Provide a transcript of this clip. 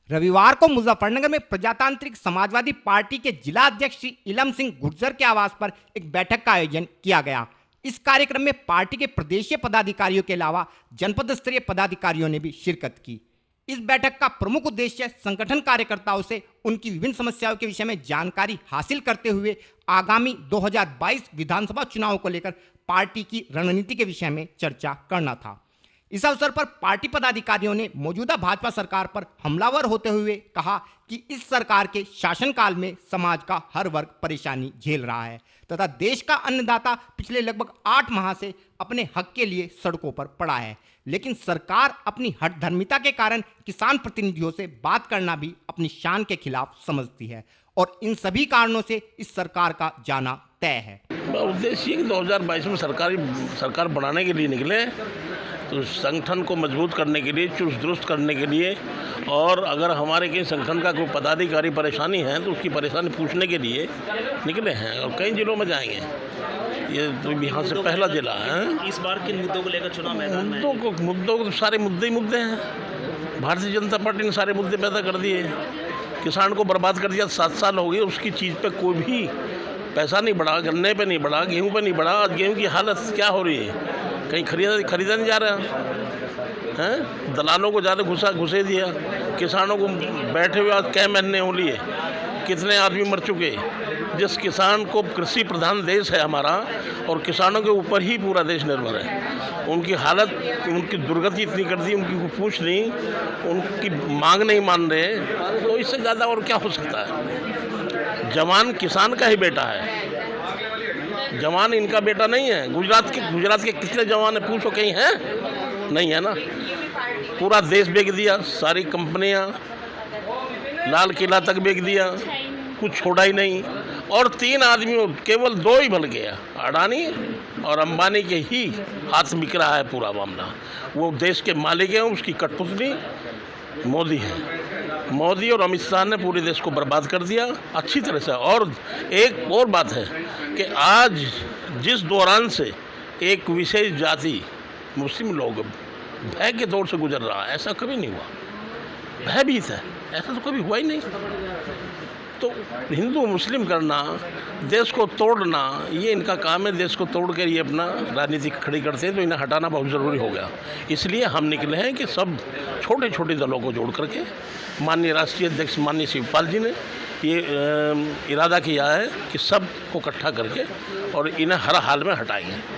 रविवार को मुजफ्फरनगर में प्रजातांत्रिक समाजवादी पार्टी के जिला अध्यक्ष श्री इलम सिंह गुर्जर के आवास पर एक बैठक का आयोजन किया गया। इस कार्यक्रम में पार्टी के प्रदेशीय पदाधिकारियों के अलावा जनपद स्तरीय पदाधिकारियों ने भी शिरकत की। इस बैठक का प्रमुख उद्देश्य संगठन कार्यकर्ताओं से उनकी विभिन्न समस्याओं के विषय में जानकारी हासिल करते हुए आगामी 2022 विधानसभा चुनाव को लेकर पार्टी की रणनीति के विषय में चर्चा करना था। इस अवसर पर पार्टी पदाधिकारियों ने मौजूदा भाजपा सरकार पर हमलावर होते हुए कहा कि इस सरकार के शासनकाल में समाज का हर वर्ग परेशानी झेल रहा है तथा देश का अन्नदाता पिछले लगभग 8 माह से अपने हक के लिए सड़कों पर पड़ा है, लेकिन सरकार अपनी हठधर्मिता के कारण किसान प्रतिनिधियों से बात करना भी अपनी शान के खिलाफ समझती है और इन सभी कारणों से इस सरकार का जाना तय है। उद्देश्य कि 2022 में सरकार बनाने के लिए निकले, तो संगठन को मजबूत करने के लिए, चुस्त दुरुस्त करने के लिए, और अगर हमारे कहीं संगठन का कोई पदाधिकारी परेशानी है तो उसकी परेशानी पूछने के लिए निकले हैं और कई जिलों में जाएंगे। ये तो यहाँ से पहला जिला है। इस बार किन मुद्दों को लेकर चुनाव मैदान में? मुद्दों को तो सारे मुद्दे ही मुद्दे हैं। भारतीय जनता पार्टी ने सारे मुद्दे पैदा कर दिए। किसान को बर्बाद कर दिया। 7 साल हो गए, उसकी चीज़ पे कोई भी पैसा नहीं बढ़ा, गन्ने पे नहीं बढ़ा, गेहूं पे नहीं बढ़ा। आज गेहूं की हालत क्या हो रही है? कहीं खरीदा नहीं जा रहा है। दलालों को ज़्यादा घुसे दिया। किसानों को बैठे हुए आज कई महीने हो लिए, कितने आदमी मर चुके। जिस किसान को, कृषि प्रधान देश है हमारा और किसानों के ऊपर ही पूरा देश निर्भर है। उनकी हालत, उनकी दुर्गति इतनी कर दी, उनकी पूछ नहीं, उनकी मांग नहीं मान रहे, तो इससे ज़्यादा और क्या हो सकता है? जवान किसान का ही बेटा है, जवान इनका बेटा नहीं है। गुजरात के कितने जवान है पूछो, कहीं है? नहीं है ना। पूरा देश बेच दिया, सारी कंपनियां, लाल किला तक बेच दिया, कुछ छोड़ा ही नहीं। और 3 आदमियों, केवल 2 ही बन गया, अडानी और अंबानी के ही हाथ बिक रहा है पूरा मामला। वो देश के मालिक हैं, उसकी कठपुतली मोदी है। मोदी और अमित शाह ने पूरे देश को बर्बाद कर दिया अच्छी तरह से। और एक और बात है कि आज जिस दौरान से एक विशेष जाति मुस्लिम लोग भय के दौर से गुजर रहा है, ऐसा कभी नहीं हुआ। भयभीत है, ऐसा तो कभी हुआ ही नहीं। तो हिंदू मुस्लिम करना, देश को तोड़ना, ये इनका काम है। देश को तोड़ कर ये अपना राजनीति खड़ी करते हैं, तो इन्हें हटाना बहुत ज़रूरी हो गया। इसलिए हम निकले हैं कि सब छोटे छोटे दलों को जोड़ करके, माननीय राष्ट्रीय अध्यक्ष माननीय शिवपाल जी ने ये इरादा किया है कि सब को इकट्ठा करके और इन्हें हर हाल में हटाएंगे।